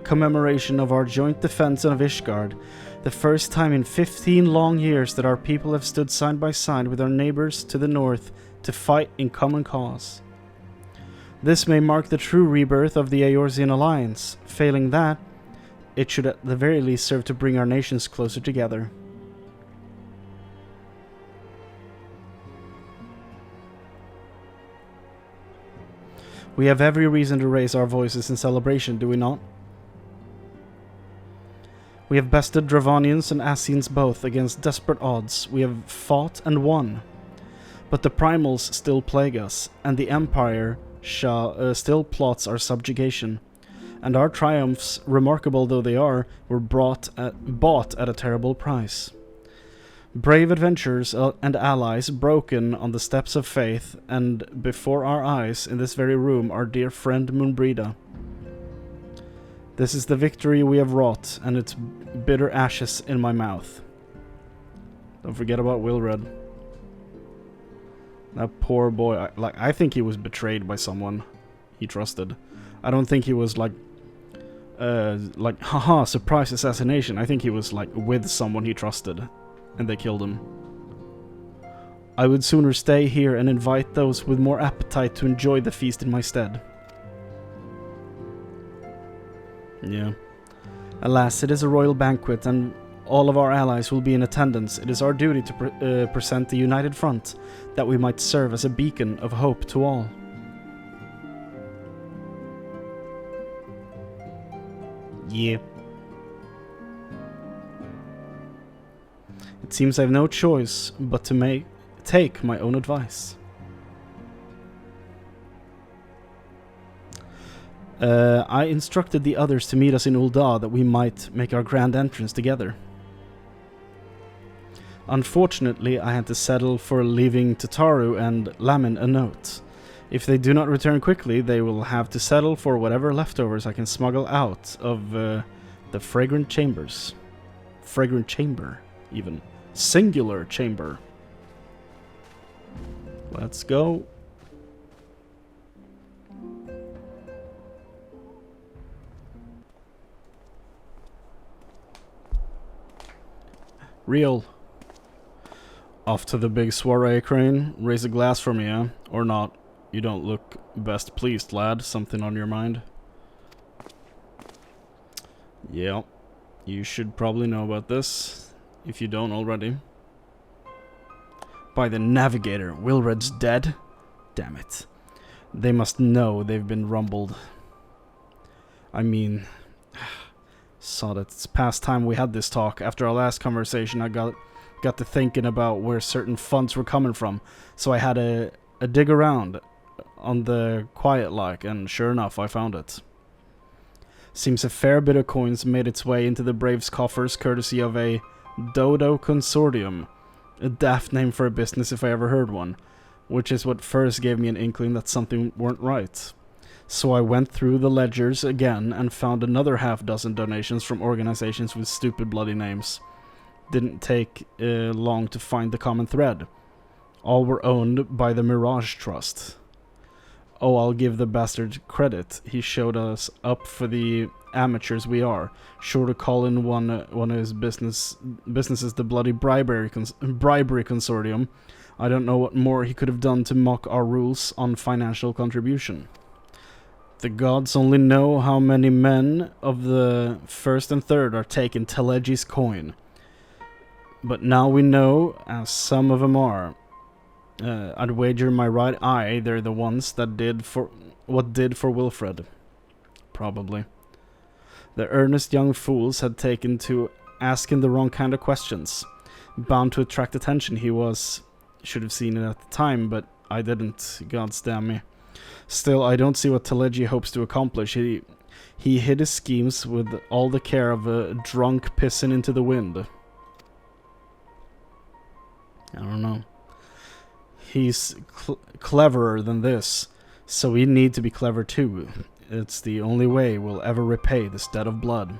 commemoration of our joint defense of Ishgard, the first time in 15 long years that our people have stood side by side with our neighbors to the north to fight in common cause. This may mark the true rebirth of the Eorzean alliance. Failing that, it should at the very least serve to bring our nations closer together. We have every reason to raise our voices in celebration, do we not? We have bested Dravanians and Ascians both against desperate odds. We have fought and won. But the primals still plague us, and the Empire still plots our subjugation. And our triumphs, remarkable though they are, were bought at a terrible price. Brave adventurers and allies broken on the steps of faith, and before our eyes, in this very room, our dear friend Moenbryda. This is the victory we have wrought, and its bitter ashes in my mouth. Don't forget about Wilred. That poor boy. I think he was betrayed by someone he trusted. I don't think he was like, haha, surprise assassination. I think he was like with someone he trusted, and they killed him. I would sooner stay here and invite those with more appetite to enjoy the feast in my stead. Yeah. Alas, it is a royal banquet, and all of our allies will be in attendance. It is our duty to present the united front, that we might serve as a beacon of hope to all. Yeah. It seems I have no choice but to take my own advice. I instructed the others to meet us in Ul'dah that we might make our grand entrance together. Unfortunately, I had to settle for leaving Tataru and Lamin a note. If they do not return quickly, they will have to settle for whatever leftovers I can smuggle out of the fragrant chambers. Fragrant chamber, even. Singular chamber. Let's go. Real. Off to the big soiree, Chrane. Raise a glass for me, eh? Or not. You don't look best pleased, lad. Something on your mind? Yeah. You should probably know about this. if you don't already. By the Navigator, Wilred's dead? Damn it. They must know they've been rumbled. I mean, saw that it's past time we had this talk. After our last conversation, I got to thinking about where certain funds were coming from, so I had a dig around on the quiet like, and sure enough, I found it. Seems a fair bit of coins made its way into the Braves' coffers courtesy of a Dodo Consortium. A daft name for a business if I ever heard one, which is what first gave me an inkling that something weren't right. So I went through the ledgers again and found another half-dozen donations from organizations with stupid bloody names. Didn't take long to find the common thread. All were owned by the Mirage Trust. Oh, I'll give the bastard credit. He showed us up for the amateurs we are. Sure to call in one of his businesses the bloody bribery consortium. I don't know what more he could have done to mock our rules on financial contribution. The gods only know how many men of the first and third are taking Telegi's coin. But now we know, as some of them are. I'd wager my right eye they're the ones that did for Wilfred. Probably. The earnest young fools had taken to asking the wrong kind of questions. Bound to attract attention, should have seen it at the time, but I didn't, gods damn me. Still, I don't see what Telegi hopes to accomplish. He hid his schemes with all the care of a drunk pissing into the wind. I don't know. He's cleverer than this, so we need to be clever too. It's the only way we'll ever repay this debt of blood.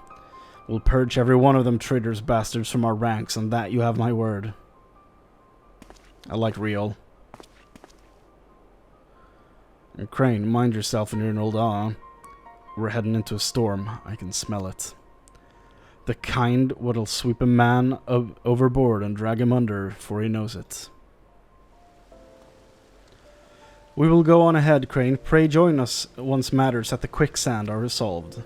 We'll purge every one of them traitors bastards from our ranks, and that you have my word. I like real. And Chrane, mind yourself when you're an old awe. We're heading into a storm. I can smell it. The kind what'll sweep a man overboard and drag him under before he knows it. We will go on ahead, Chrane. Pray join us once matters at the quicksand are resolved.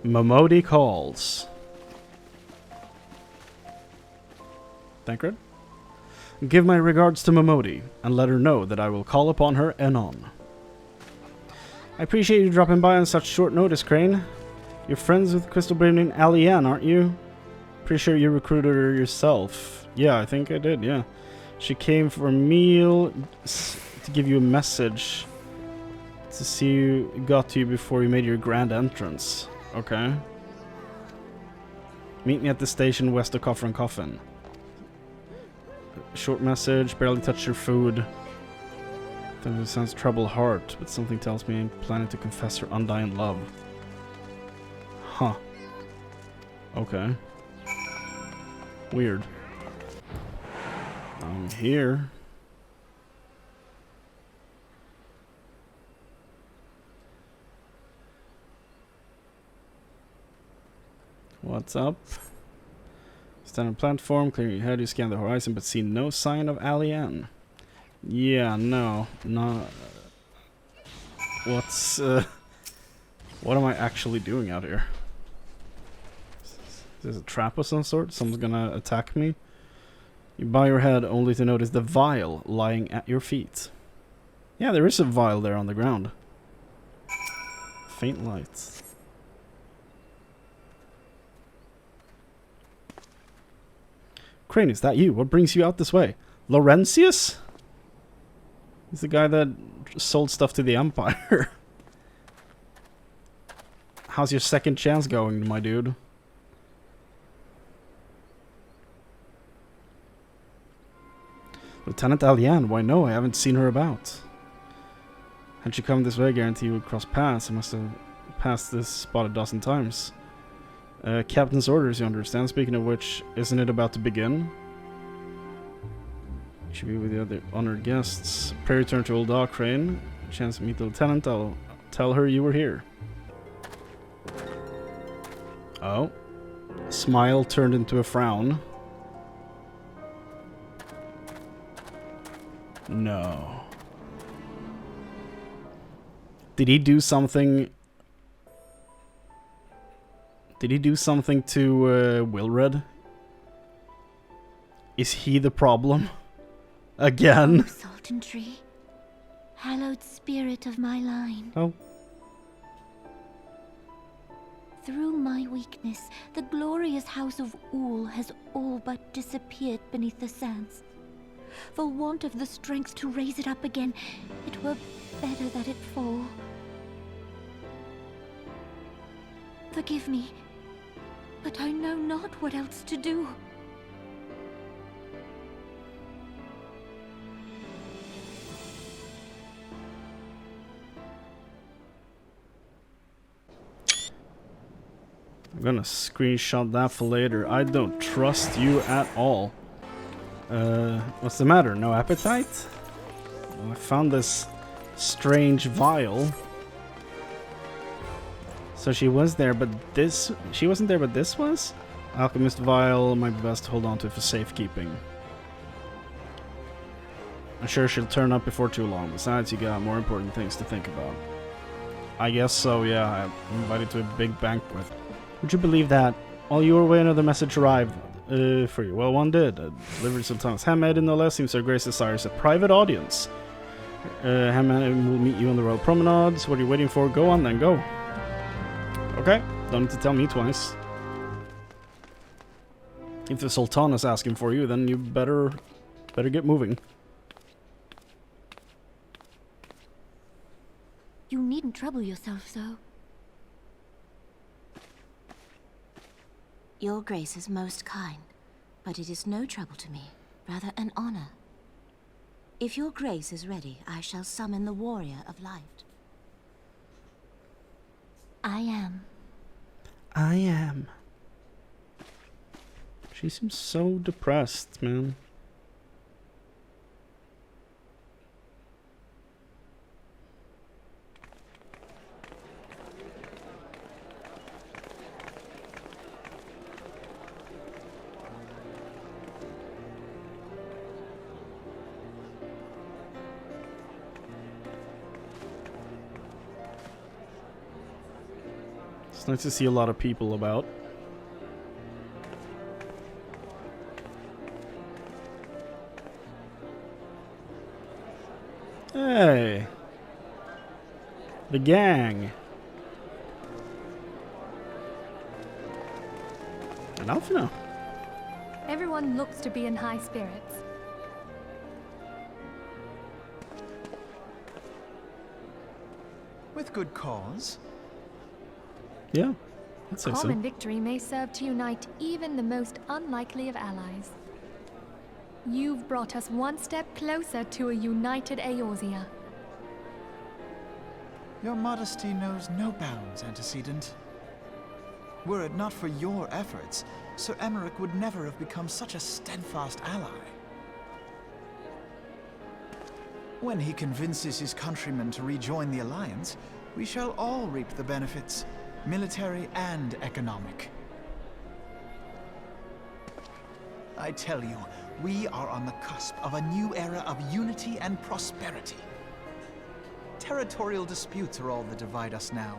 Momodi calls. Thancred? Give my regards to Momodi, and let her know that I will call upon her anon. I appreciate you dropping by on such short notice, Chrane. You're friends with Crystal Branding Alianne, aren't you? Pretty sure you recruited her yourself. Yeah, I think I did, yeah. She came for a meal to give you a message to see you got to you before you made your grand entrance. Okay. Meet me at the station west of Coffer and Coffin. Short message, barely touched your food. That sounds trouble heart, but something tells me I'm planning to confess her undying love. Huh. Okay. Weird. I'm here. What's up? Stand on platform, clear your head, you scan the horizon, but see no sign of Alianne. Yeah, no. What's, what am I actually doing out here? Is this a trap of some sort? Someone's gonna attack me? You bow your head only to notice the vial lying at your feet. Yeah, there is a vial there on the ground. Faint lights. Chrane, is that you? What brings you out this way? Laurentius? He's the guy that sold stuff to the Empire. How's your second chance going, my dude? Lieutenant Alianne, why no, I haven't seen her about. Had she come this way, I guarantee you would cross paths. I must have passed this spot a dozen times. Captain's orders, you understand. Speaking of which, isn't it about to begin? You should be with the other honored guests. Pray return to Old Dog Chrane. Chance to meet the lieutenant. I'll tell her you were here. Oh. Smile turned into a frown. No. Did he do something? Did he do something to Wilred? Is he the problem? Again? Oh, Sultan Tree, hallowed spirit of my line. Oh. Through my weakness, the glorious house of Ul has all but disappeared beneath the sands. For want of the strength to raise it up again, it were better that it fall. Forgive me, but I know not what else to do. I'm gonna screenshot that for later. I don't trust you at all. What's the matter? No appetite? Well, I found this strange vial. So she was there, but this... She wasn't there, but this was? Alchemist vial might be best to hold on to for safekeeping. I'm sure she'll turn up before too long. Besides, you got more important things to think about. I guess so, yeah. I'm invited to a big banquet. Would you believe that? While you were away, another message arrived for you. Well, one did. Delivered Sultan's handmaiden, no less, seems Her Grace desires a private audience. Handmaiden will meet you on the royal promenades. What are you waiting for? Go on then, go. Okay, don't need to tell me twice. If the Sultan is asking for you, then you better get moving. You needn't trouble yourself so. Your Grace is most kind, but it is no trouble to me, rather an honor. If your Grace is ready, I shall summon the Warrior of Light. I am. I am. She seems so depressed, man. It's nice to see a lot of people about. Hey! The gang! And Alphina. Everyone looks to be in high spirits. With good cause. Yeah, I'd say so. Common victory may serve to unite even the most unlikely of allies. You've brought us one step closer to a united Eorzea. Your modesty knows no bounds, Antecedent. Were it not for your efforts, Sir Emmerich would never have become such a steadfast ally. When he convinces his countrymen to rejoin the Alliance, we shall all reap the benefits, military and economic. I tell you, we are on the cusp of a new era of unity and prosperity. Territorial disputes are all that divide us now.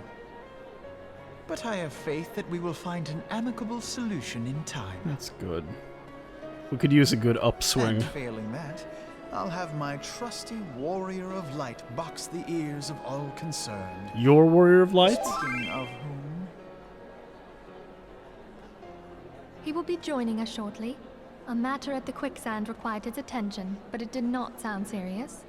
But I have faith that we will find an amicable solution in time. That's good. We could use a good upswing. And failing that, I'll have my trusty Warrior of Light box the ears of all concerned. Your Warrior of Light? Speaking of whom... He will be joining us shortly. A matter at the quicksand required his attention, but it did not sound serious.